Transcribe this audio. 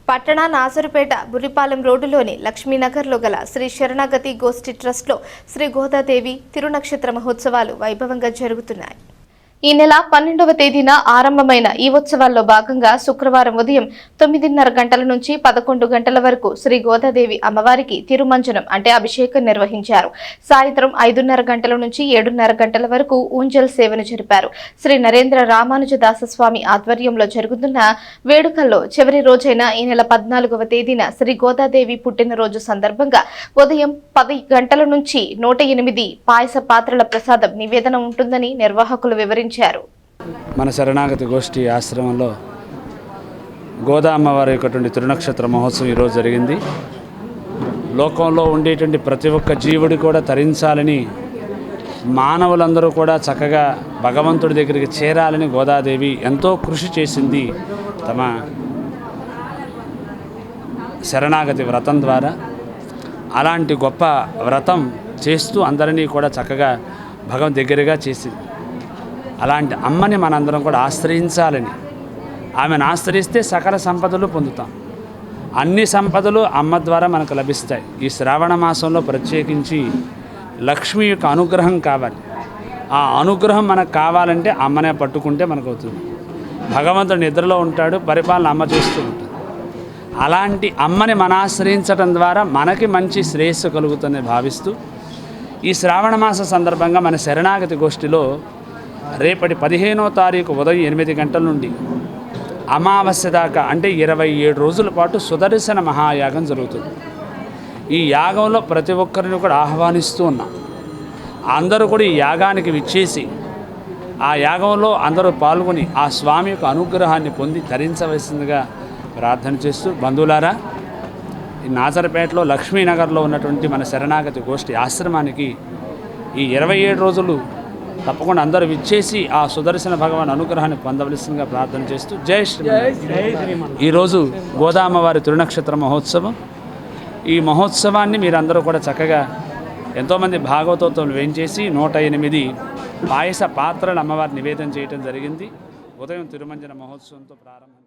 పట్టణ నాసరుపేట బుర్రిపాలెం రోడ్డులోని లక్ష్మీనగర్లో గల శ్రీ శరణాగతి గోష్ఠి ట్రస్ట్లో శ్రీ గోదాదేవి తిరునక్షత్ర మహోత్సవాలు వైభవంగా జరుగుతున్నాయి. ఈ నెల 12వ తేదీన ఆరంభమైన ఈ ఉత్సవాల్లో భాగంగా శుక్రవారం ఉదయం 9:30 గంటల నుంచి 11 గంటల వరకు శ్రీ గోదాదేవి అమ్మవారికి తిరుమంజనం అంటే అభిషేకం నిర్వహించారు. సాయంత్రం 5:30 గంటల నుంచి 7:30 గంటల వరకు ఊంజల్ సేవను జరిపారు. శ్రీ నరేంద్ర రామానుజదాసస్వామి ఆధ్వర్యంలో జరుగుతున్న వేడుకల్లో చివరి రోజైన ఈ నెల 14వ తేదీన శ్రీ గోదాదేవి పుట్టినరోజు సందర్భంగా ఉదయం 10 గంటల నుంచి 108 పాయస పాత్రల ప్రసాదం నివేదన ఉంటుందని నిర్వాహకులు వివరించారు. మన శరణాగతి గోష్ఠి ఆశ్రమంలో గోదా అమ్మవారి యొక్క తిరునక్షత్ర మహోత్సవం ఈరోజు జరిగింది. లోకంలో ఉండేటువంటి ప్రతి ఒక్క జీవుడి కూడా తరించాలని, మానవులందరూ కూడా చక్కగా భగవంతుడి దగ్గరికి చేరాలని గోదాదేవి ఎంతో కృషి చేసింది. తమ శరణాగతి వ్రతం ద్వారా అలాంటి గొప్ప వ్రతం చేస్తూ అందరినీ కూడా చక్కగా భగవంతుడి దగ్గరగా చేసింది. అలాంటి అమ్మని మనందరం కూడా ఆశ్రయించాలని, ఆమెను ఆశ్రయిస్తే సకల సంపదలు పొందుతాం. అన్ని సంపదలు అమ్మ ద్వారా మనకు లభిస్తాయి. ఈ శ్రావణ మాసంలో ప్రత్యేకించి లక్ష్మి యొక్క అనుగ్రహం కావాలి. ఆ అనుగ్రహం మనకు కావాలంటే అమ్మనే పట్టుకుంటే మనకు అవుతుంది. భగవంతుడు నిద్రలో ఉంటాడు, పరిపాలన అమ్మ చేస్తూ ఉంటుంది. అలాంటి అమ్మని మన ఆశ్రయించడం ద్వారా మనకి మంచి శ్రేయస్సు కలుగుతుందని భావిస్తూ ఈ శ్రావణ మాస సందర్భంగా మన శరణాగతి గోష్ఠిలో రేపటి 15వ తారీఖు ఉదయం 8 గంటల నుండి అమావాస్య దాకా అంటే 27 రోజుల పాటు సుదర్శన మహాయాగం జరుగుతుంది. ఈ యాగంలో ప్రతి ఒక్కరిని కూడా ఆహ్వానిస్తూ ఉన్నాం. అందరూ కూడా ఈ యాగానికి విచ్చేసి ఆ యాగంలో అందరూ పాల్గొని ఆ స్వామి యొక్క అనుగ్రహాన్ని పొంది తరించవలసిందిగా ప్రార్థన చేస్తూ, బంధువులారా, ఈ నాసరపేటలో లక్ష్మీనగర్లో ఉన్నటువంటి మన శరణాగతి గోష్ఠి ఆశ్రమానికి ఈ 27 రోజులు తప్పకుండా అందరూ విచ్చేసి ఆ సుదర్శన భగవాన్ అనుగ్రహాన్ని పొందవలసిందిగా ప్రార్థన చేస్తూ జై శ్రీమన్. ఈరోజు గోదామ్మవారి తిరునక్షత్ర మహోత్సవం. ఈ మహోత్సవాన్ని మీరందరూ కూడా చక్కగా ఎంతోమంది భాగవతోత్సవం వేయించేసి 108 పాయస పాత్రలు అమ్మవారి నివేదన చేయడం జరిగింది. ఉదయం తిరుమంజన మహోత్సవంతో ప్రారంభం.